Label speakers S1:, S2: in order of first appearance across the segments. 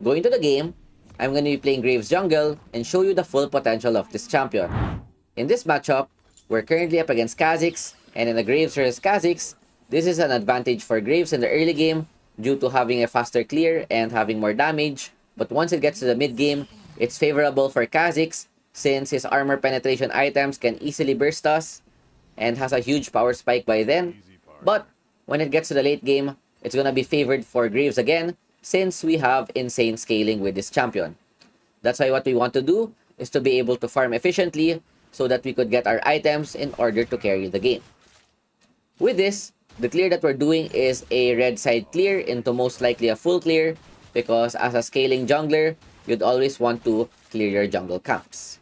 S1: Going to the game, I'm going to be playing Graves jungle and show you the full potential of this champion. In this matchup, we're currently up against Kha'Zix, and in the Graves vs Kha'Zix, this is an advantage for Graves in the early game due to having a faster clear and having more damage, but once it gets to the mid game, it's favorable for Kha'Zix since his armor penetration items can easily burst us and has a huge power spike by then. But when it gets to the late game, it's gonna be favored for Graves again since we have insane scaling with this champion. That's why what we want to do is to be able to farm efficiently so that we could get our items in order to carry the game. With this, the clear that we're doing is a red side clear into most likely a full clear because as a scaling jungler, you'd always want to clear your jungle camps.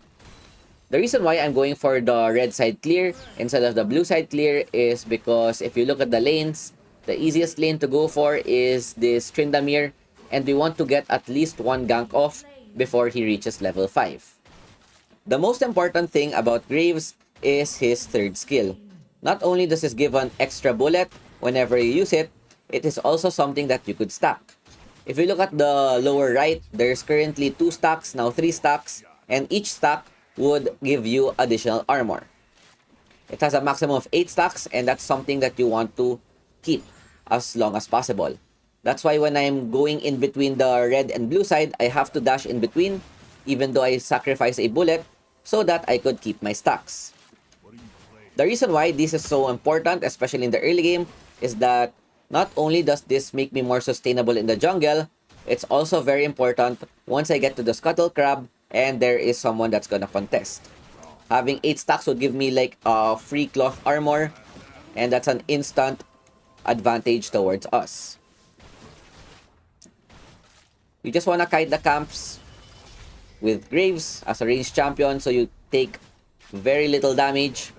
S1: The reason why I'm going for the red side clear instead of the blue side clear is because if you look at the lanes, the easiest lane to go for is this Tryndamere, and we want to get at least one gank off before he reaches level 5. The most important thing about Graves is his third skill. Not only does this give an extra bullet whenever you use it, it is also something that you could stack. If you look at the lower right, there's currently 2 stacks, now 3 stacks, and each stack would give you additional armor. It has a maximum of 8 stacks, and that's something that you want to keep as long as possible. That's why when I'm going in between the red and blue side, I have to dash in between, even though I sacrifice a bullet, so that I could keep my stacks. The reason why this is so important, especially in the early game, is that not only does this make me more sustainable in the jungle, it's also very important once I get to the Scuttle Crab and there is someone that's gonna contest. Having 8 stacks would give me like a free cloth armor, and that's an instant advantage towards us. You just wanna kite the camps with Graves as a ranged champion so you take very little damage.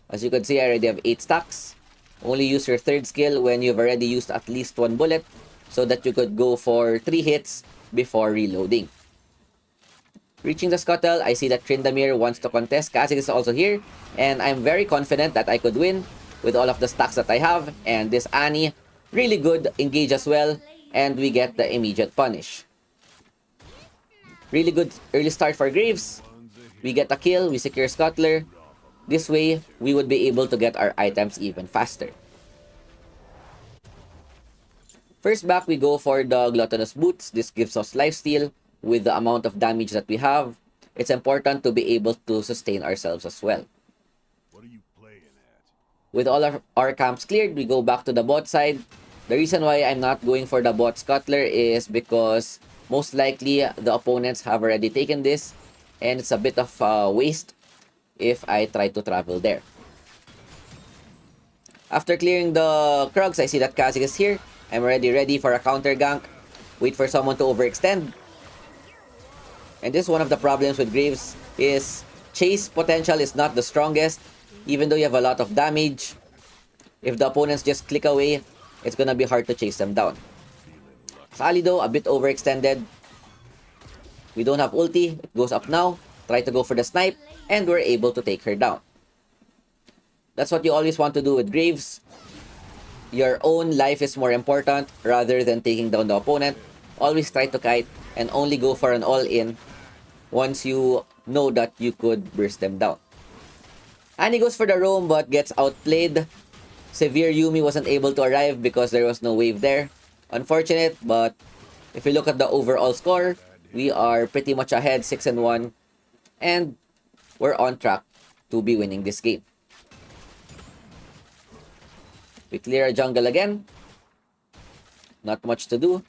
S1: As you can see, I already have 8 stacks. Only use your third skill when you've already used at least 1 bullet so that you could go for 3 hits before reloading. Reaching the scuttle, I see that Tryndamere wants to contest. Kha'Zix is also here, and I'm very confident that I could win with all of the stacks that I have. And this Annie, really good engage as well, and we get the immediate punish. Really good early start for Graves. We get a kill, we secure Scuttler. This way, we would be able to get our items even faster. First back, we go for the Gluttonous Boots. This gives us lifesteal with the amount of damage that we have. It's important to be able to sustain ourselves as well. With all of our camps cleared, we go back to the bot side. The reason why I'm not going for the bot Scuttler is because most likely the opponents have already taken this, and it's a bit of a waste if I try to travel there. After clearing the Krugs, I see that Kha'Zix is here. I'm already ready for a counter gank. Wait for someone to overextend. And this is one of the problems with Graves is chase potential is not the strongest. Even though you have a lot of damage, if the opponents just click away, it's gonna be hard to chase them down. Sally though, a bit overextended. We don't have ulti, it goes up now. Try to go for the snipe, and we're able to take her down. That's what you always want to do with Graves. Your own life is more important rather than taking down the opponent. Always try to kite and only go for an all-in once you know that you could burst them down. Annie goes for the roam but gets outplayed. Severe Yumi wasn't able to arrive because there was no wave there. Unfortunate, but if you look at the overall score, we are pretty much ahead 6-1, and we're on track to be winning this game. We clear our jungle again. Not much to do.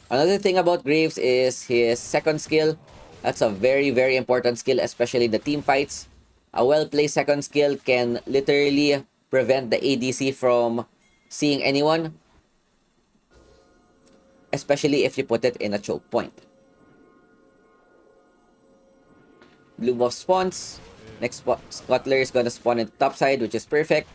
S1: Another thing about Graves is his second skill. That's a very, very important skill, especially in the team fights. A well-placed second skill can literally prevent the ADC from seeing anyone, especially if you put it in a choke point. Blue buff spawns. Next Scuttler is gonna spawn in the top side, which is perfect.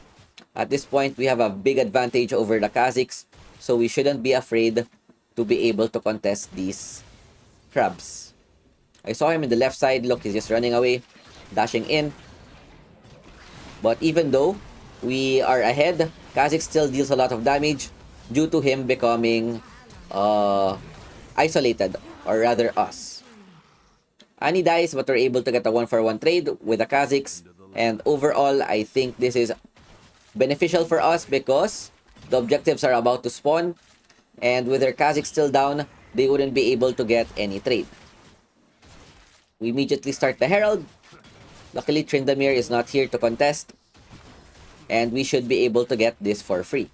S1: At this point, we have a big advantage over the Kha'Zix, so we shouldn't be afraid to be able to contest these crabs. I saw him in the left side. Look, he's just running away, dashing in. But even though we are ahead, Kha'Zix still deals a lot of damage due to him becoming isolated, or rather us. Ani dies, but we're able to get a 1-for-1 trade with the Kazakhs. And overall, I think this is beneficial for us because the objectives are about to spawn. And with their Kazakhs still down, they wouldn't be able to get any trade. We immediately start the Herald. Luckily, Tryndamere is not here to contest. And we should be able to get this for free.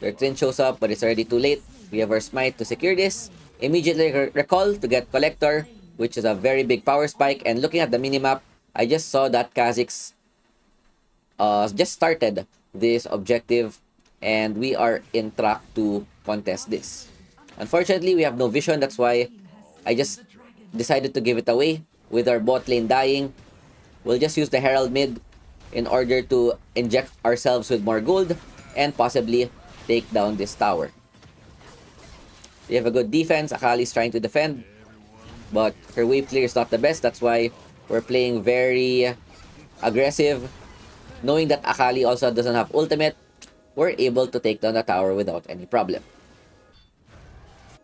S1: Their Trin shows up, but it's already too late. We have our Smite to secure this. Immediately recall to get Collector, which is a very big power spike. And looking at the minimap, I just saw that Kazakhs just started this objective. And we are in track to contest this. Unfortunately, we have no vision. That's why I just decided to give it away. With our bot lane dying, we'll just use the Herald mid in order to inject ourselves with more gold and possibly take down this tower. We have a good defense. Akali's trying to defend, but her wave clear is not the best. That's why we're playing very aggressive. Knowing that Akali also doesn't have ultimate, we're able to take down the tower without any problem.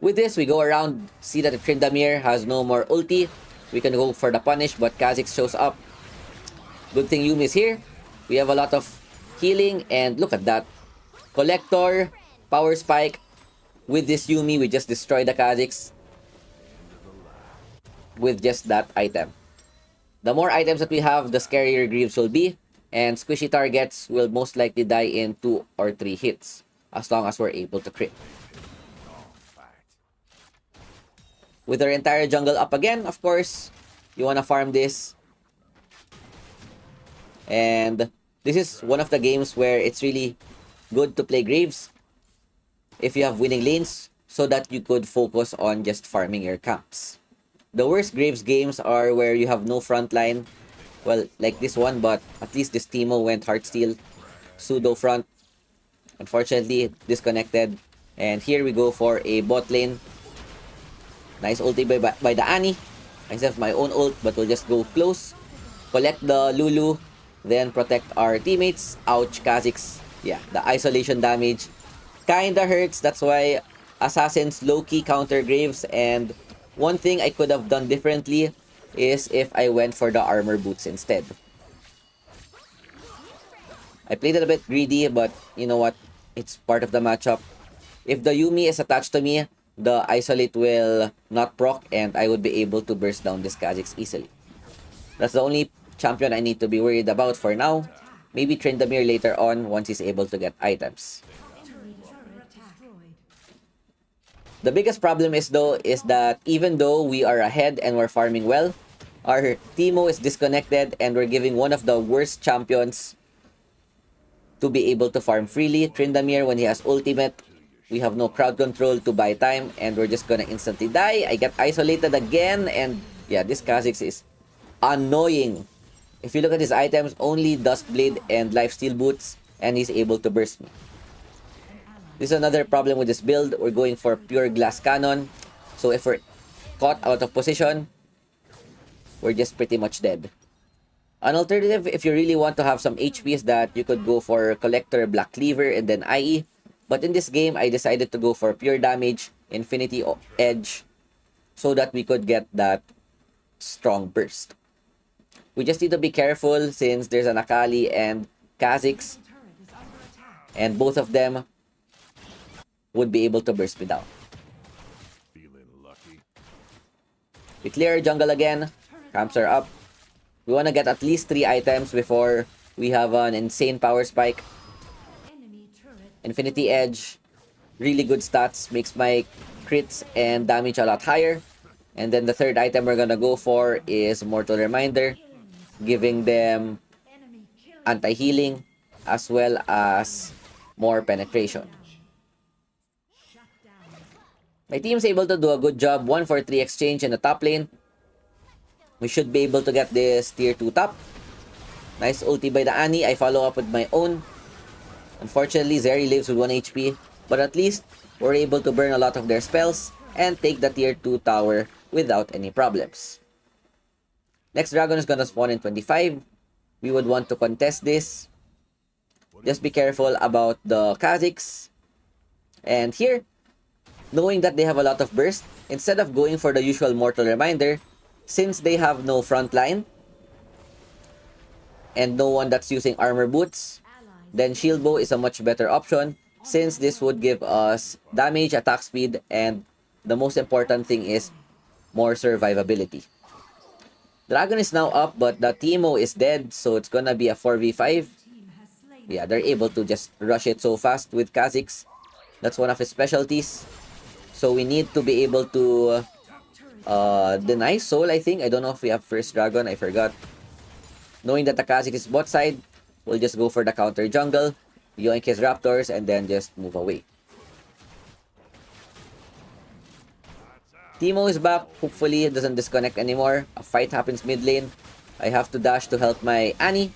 S1: With this, we go around, see that the Tryndamere has no more ulti. We can go for the punish, but Kha'Zix shows up. Good thing Yuumi is here. We have a lot of healing, and look at that. Collector, power spike. With this Yuumi, we just destroy the Kha'Zix with just that item. The more items that we have, the scarier Greaves will be, and squishy targets will most likely die in 2 or 3 hits, as long as we're able to crit. With our entire jungle up again, of course, you want to farm this. And this is one of the games where it's really good to play Graves if you have winning lanes, so that you could focus on just farming your camps. The worst Graves games are where you have no front line. Well, like this one, but at least this Teemo went Heartsteel, pseudo front. Unfortunately, disconnected. And here we go for a bot lane. Nice ulti by the Annie. I have my own ult, but we'll just go close. Collect the Lulu, then protect our teammates. Ouch, Kha'Zix. Yeah, the isolation damage kinda hurts. That's why Assassins low-key counter Graves. And one thing I could have done differently is if I went for the armor boots instead. I played it a bit greedy, but you know what? It's part of the matchup. If the Yuumi is attached to me, the isolate will not proc, and I would be able to burst down this Kha'Zix easily. That's the only champion I need to be worried about for now. Maybe Tryndamere later on once he's able to get items. The biggest problem is that even though we are ahead and we're farming well, our Teemo is disconnected and we're giving one of the worst champions to be able to farm freely. Tryndamere, when he has ultimate, we have no crowd control to buy time, and we're just gonna instantly die. I get isolated again, and yeah, this Kha'Zix is annoying. If you look at his items, only Duskblade and Lifesteal boots, and he's able to burst me. This is another problem with this build. We're going for pure glass cannon. So if we're caught out of position, we're just pretty much dead. An alternative, if you really want to have some HP, is that you could go for Collector, Black Cleaver, and then IE. But in this game, I decided to go for pure damage, Infinity Edge, so that we could get that strong burst. We just need to be careful since there's an Akali and Kha'Zix, and both of them would be able to burst me down. We clear our jungle again. Camps are up. We want to get at least 3 items before we have an insane power spike. Infinity Edge, really good stats, makes my crits and damage a lot higher. And then the third item we're gonna go for is Mortal Reminder, giving them anti-healing as well as more penetration. My team's able to do a good job. 1-for-3 exchange in the top lane. We should be able to get this tier 2 top. Nice ulti by the Annie. I follow up with my own. Unfortunately, Zeri lives with 1 HP. But at least, we're able to burn a lot of their spells and take the tier 2 tower without any problems. Next dragon is gonna spawn in 25. We would want to contest this. Just be careful about the Kha'Zix. And here, knowing that they have a lot of burst, instead of going for the usual Mortal Reminder, since they have no front line and no one that's using armor boots, then Shield Bow is a much better option since this would give us damage, attack speed, and the most important thing is more survivability. Dragon is now up, but the Teemo is dead, so it's gonna be a 4v5. Yeah, they're able to just rush it so fast with Kha'Zix. That's one of his specialties. So we need to be able to deny Soul, I think. I don't know if we have first Dragon, I forgot. Knowing that the Kha'Zix is bot side, we'll just go for the counter jungle, yoink his Raptors, and then just move away. Teemo is back. Hopefully it doesn't disconnect anymore. A fight happens mid lane. I have to dash to help my Annie.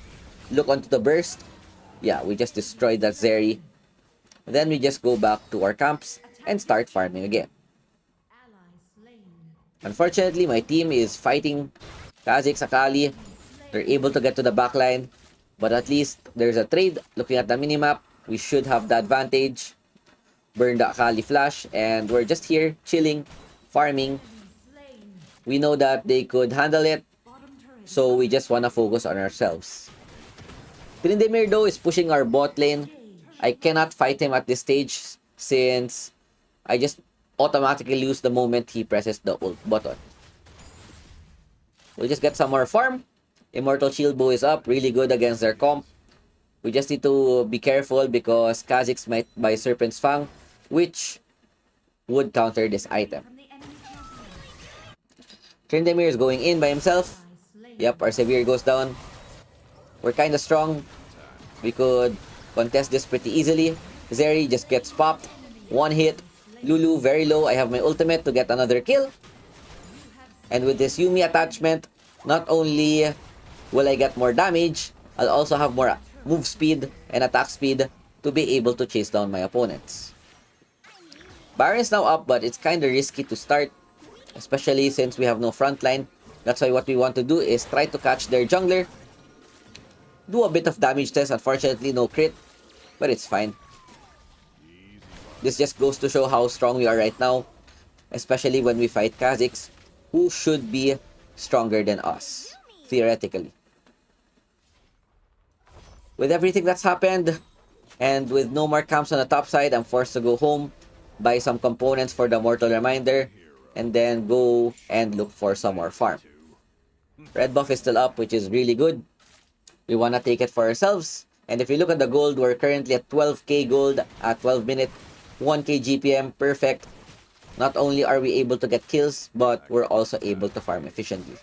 S1: Look onto the burst. Yeah, we just destroyed that Zeri. Then we just go back to our camps and start farming again. Unfortunately, my team is fighting Kha'Zix, Akali. They're able to get to the backline. But at least there's a trade. Looking at the minimap, we should have the advantage. Burn the Akali flash. And we're just here chilling, farming. We know that they could handle it. So we just want to focus on ourselves. Tryndamere though is pushing our bot lane. I cannot fight him at this stage since I just automatically lose the moment he presses the ult button. We'll just get some more farm. Immortal Shield Bow is up. Really good against their comp. We just need to be careful because Kha'Zix might buy Serpent's Fang, which would counter this item. Tryndamere is going in by himself. Yep, our Severe goes down. We're kind of strong. We could contest this pretty easily. Zeri just gets popped. One hit. Lulu very low. I have my ultimate to get another kill. And with this Yuumi attachment, not only will I get more damage, I'll also have more move speed and attack speed to be able to chase down my opponents. Baron is now up, but it's kind of risky to start, especially since we have no front line. That's why what we want to do is try to catch their jungler. Do a bit of damage test. Unfortunately, no crit, but it's fine. This just goes to show how strong we are right now, especially when we fight Kha'Zix, who should be stronger than us, theoretically. With everything that's happened, and with no more camps on the top side, I'm forced to go home, buy some components for the Mortal Reminder, and then go and look for some more farm. Red buff is still up, which is really good. We want to take it for ourselves. And if you look at the gold, we're currently at 12k gold at 12 minutes, 1k GPM, perfect. Not only are we able to get kills, but we're also able to farm efficiently.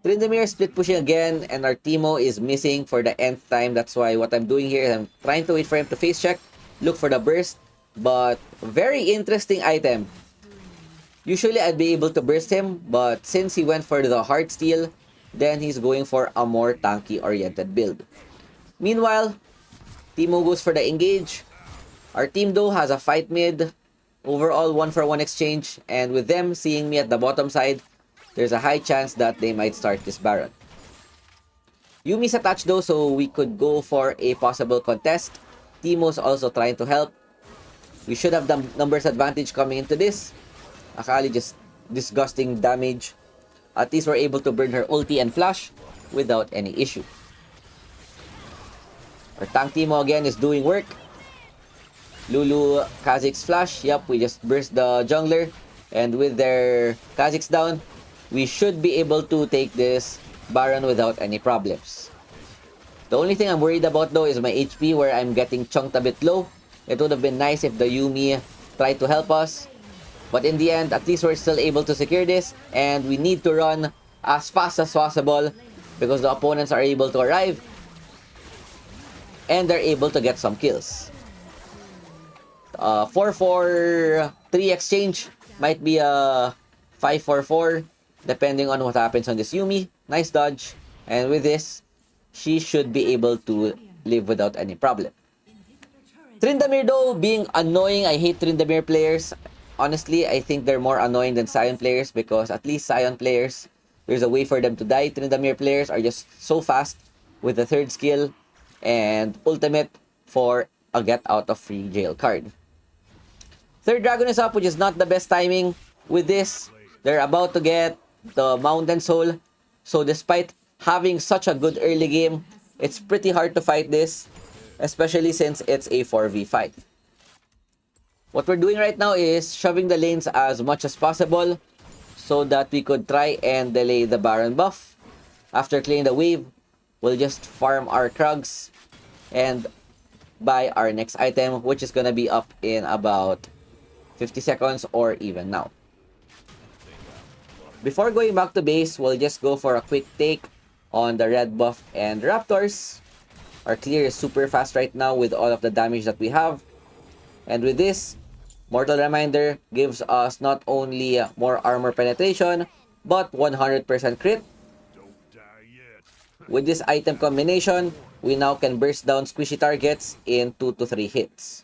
S1: Tryndamere split pushing again, and our Teemo is missing for the nth time. That's why what I'm doing here is I'm trying to wait for him to face check, look for the burst, but very interesting item. Usually I'd be able to burst him, but since he went for the heart steal, then he's going for a more tanky oriented build. Meanwhile, Teemo goes for the engage. Our team though has a fight mid, overall 1-for-1 exchange, and with them seeing me at the bottom side, there's a high chance that they might start this Baron. Yuumi's attached though, so we could go for a possible contest. Teemo's also trying to help. We should have the numbers advantage coming into this. Akali just disgusting damage. At least we're able to burn her ulti and flash without any issue. Our tank Teemo again is doing work. Lulu, Kha'Zix flash. Yep, we just burst the jungler. And with their Kha'Zix down, we should be able to take this Baron without any problems. The only thing I'm worried about though is my HP, where I'm getting chunked a bit low. It would have been nice if the Yuumi tried to help us. But in the end, at least we're still able to secure this. And we need to run as fast as possible because the opponents are able to arrive. And they're able to get some kills. 4-4-3 exchange might be a 5-4-4 depending on what happens on this Yuumi. Nice dodge. And with this, she should be able to live without any problem. Tryndamere though, being annoying. I hate Tryndamere players. Honestly, I think they're more annoying than Sion players because at least Sion players, there's a way for them to die. Tryndamere players are just so fast with the third skill and ultimate for a get out of free jail card. Third dragon is up, which is not the best timing. With this, they're about to get the Mountain Soul. So despite having such a good early game, it's pretty hard to fight this, especially since it's a 4v5. What we're doing right now is shoving the lanes as much as possible so that we could try and delay the Baron buff. After clearing the wave, we'll just farm our Krugs and buy our next item, which is gonna be up in about 50 seconds or even now. Before going back to base, we'll just go for a quick take on the red buff and Raptors. Our clear is super fast right now with all of the damage that we have. And with this, Mortal Reminder gives us not only more armor penetration, but 100% crit. With this item combination, we now can burst down squishy targets in 2 to 3 hits.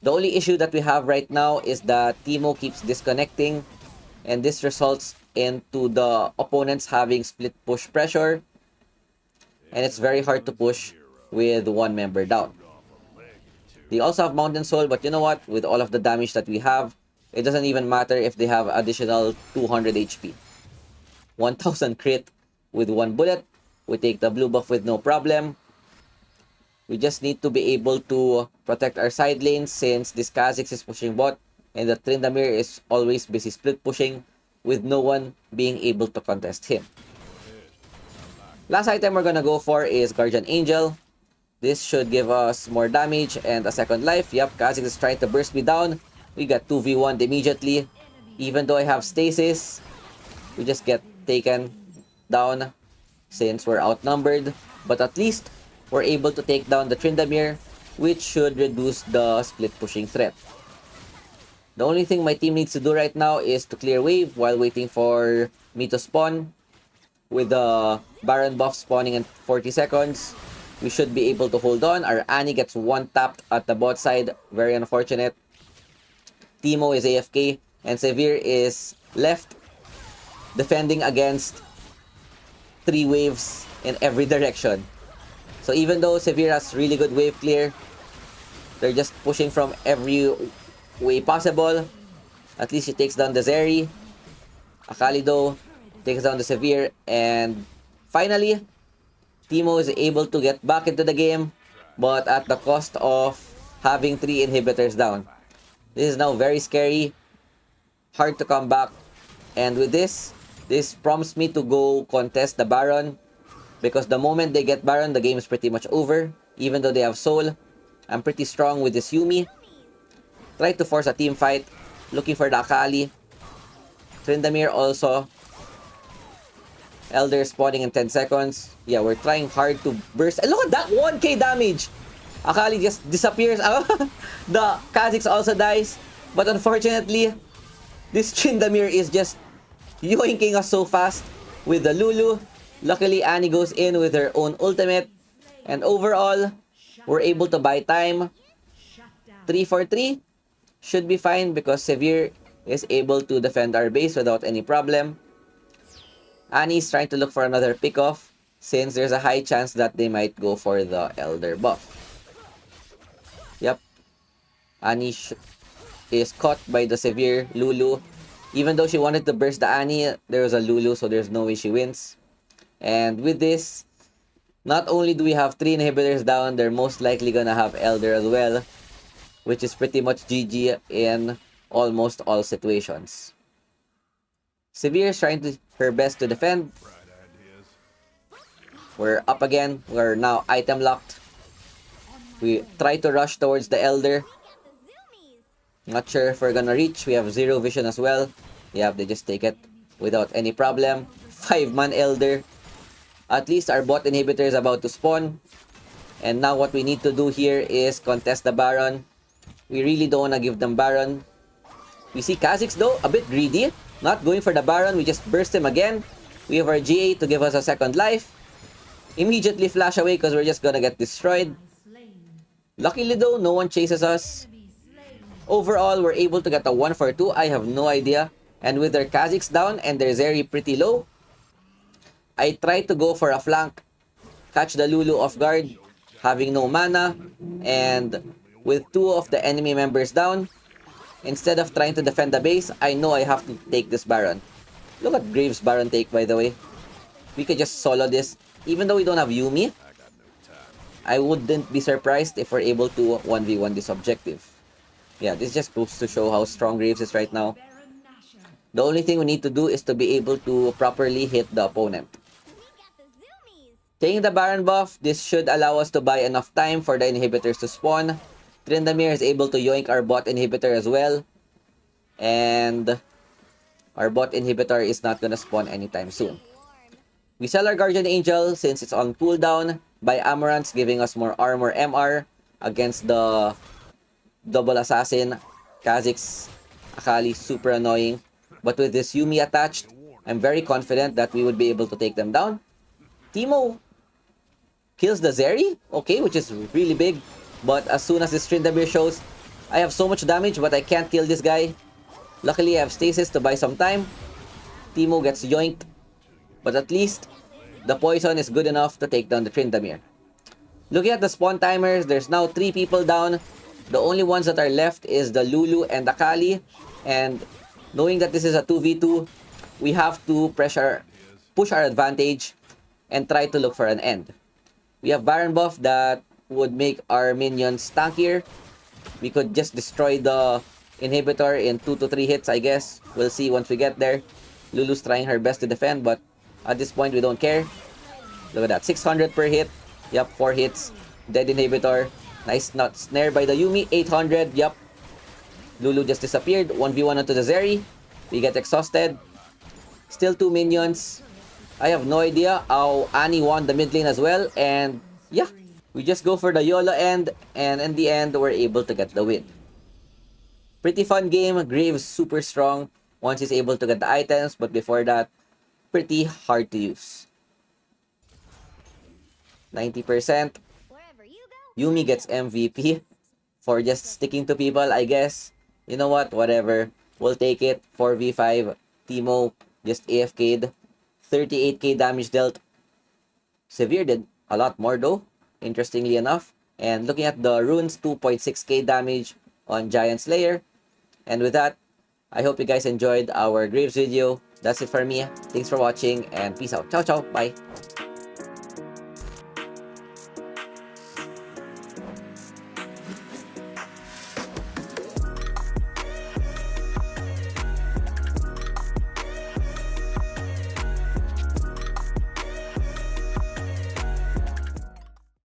S1: The only issue that we have right now is that Teemo keeps disconnecting, and this results into the opponents having split push pressure, and it's very hard to push with one member down. They also have Mountain Soul, but you know what? With all of the damage that we have, it doesn't even matter if they have additional 200 HP. 1000 crit with one bullet. We take the blue buff with no problem. We just need to be able to protect our side lanes since this Kha'Zix is pushing bot and the Tryndamere is always busy split pushing with no one being able to contest him. Last item we're gonna go for is Guardian Angel. This should give us more damage and a second life. Yep, Kha'Zix is trying to burst me down. We got 2v1 immediately. Even though I have stasis, we just get taken down since we're outnumbered. But at least we're able to take down the Tryndamere, which should reduce the split pushing threat. The only thing my team needs to do right now is to clear wave while waiting for me to spawn. With the Baron buff spawning in 40 seconds, we should be able to hold on. Our Annie gets one tapped at the bot side. Very unfortunate. Teemo is AFK and Severe is left defending against 3 waves in every direction. So even though Severe has really good wave clear, they're just pushing from every way possible. At least he takes down the Zeri. Akali though takes down the Severe, and finally Teemo is able to get back into the game, but at the cost of having 3 inhibitors down. This is now very scary, hard to come back, and with this prompts me to go contest the Baron, because the moment they get Baron, the game is pretty much over. Even though they have Soul, I'm pretty strong with this Yuumi. Try to force a team fight, looking for the Akali. Tryndamere also. Elder spawning in 10 seconds. Yeah, we're trying hard to burst. And look at that, 1k damage! Akali just disappears. The Kha'Zix also dies. But unfortunately, this Tryndamere is just yoinking us so fast with the Lulu. Luckily, Annie goes in with her own ultimate. And overall, we're able to buy time. 3 for 3 should be fine because Severe is able to defend our base without any problem. Annie's trying to look for another pickoff since there's a high chance that they might go for the Elder buff. Yep. Annie is caught by the Severe Lulu. Even though she wanted to burst the Annie, there was a Lulu, so there's no way she wins. And with this, not only do we have 3 inhibitors down, they're most likely gonna have Elder as well, which is pretty much GG in almost all situations. Severe is trying her best to defend. We're up again. We're now item locked. We try to rush towards the Elder. Not sure if we're gonna reach. We have 0 vision as well. Yeah, they just take it without any problem. 5-man Elder. At least our bot inhibitor is about to spawn. And now what we need to do here is contest the Baron. We really don't want to give them Baron. We see Kha'Zix though, a bit greedy. Not going for the Baron, we just burst him again. We have our GA to give us a second life. Immediately flash away because we're just gonna get destroyed. Luckily though, no one chases us. Overall, we're able to get a 1 for 2. I have no idea. And with their Kha'Zix down and their Zeri pretty low, I tried to go for a flank, catch the Lulu off guard, having no mana, and with 2 of the enemy members down, Instead of trying to defend the base, I know I have to take this Baron. Look at Graves' Baron take, by the way. We could just solo this. Even though we don't have Yuumi, I wouldn't be surprised if we're able to 1v1 this objective. Yeah, this just goes to show how strong Graves is right now. The only thing we need to do is to be able to properly hit the opponent. Taking the Baron buff, this should allow us to buy enough time for the inhibitors to spawn. Tryndamere is able to yoink our bot inhibitor as well. And our bot inhibitor is not gonna spawn anytime soon. We sell our Guardian Angel since it's on cooldown. Buy Amaranths, giving us more armor MR against the double assassin. Kha'Zix, Akali, super annoying. But with this Yuumi attached, I'm very confident that we would be able to take them down. Teemo kills the Zeri, okay, which is really big. But as soon as this Tryndamere shows, I have so much damage, but I can't kill this guy. Luckily, I have stasis to buy some time. Teemo gets yoinked. But at least, the poison is good enough to take down the Tryndamere. Looking at the spawn timers, there's now 3 people down. The only ones that are left is the Lulu and the Kali. And knowing that this is a 2v2, we have to push our advantage and try to look for an end. We have Baron buff that would make our minions tankier. We could just destroy the inhibitor in 2 to 3 hits, I guess. We'll see once we get there. Lulu's trying her best to defend, but at this point, we don't care. Look at that. 600 per hit. Yup, 4 hits. Dead inhibitor. Nice not snare by the Yuumi. 800. Yup. Lulu just disappeared. 1v1 onto the Zeri. We get exhausted. Still 2 minions. I have no idea how Annie won the mid lane as well. And yeah, we just go for the YOLO end. And in the end, we're able to get the win. Pretty fun game. Graves super strong once he's able to get the items. But before that, pretty hard to use. 90%. Yuumi gets MVP for just sticking to people, I guess. You know what? Whatever. We'll take it. 4v5. Teemo just AFK'd. 38k damage dealt. Severe did a lot more though, interestingly enough. And looking at the runes, 2.6k damage on Giant Slayer. And with that, I hope you guys enjoyed our Graves video. That's it for me. Thanks for watching and peace out. Ciao, ciao. Bye.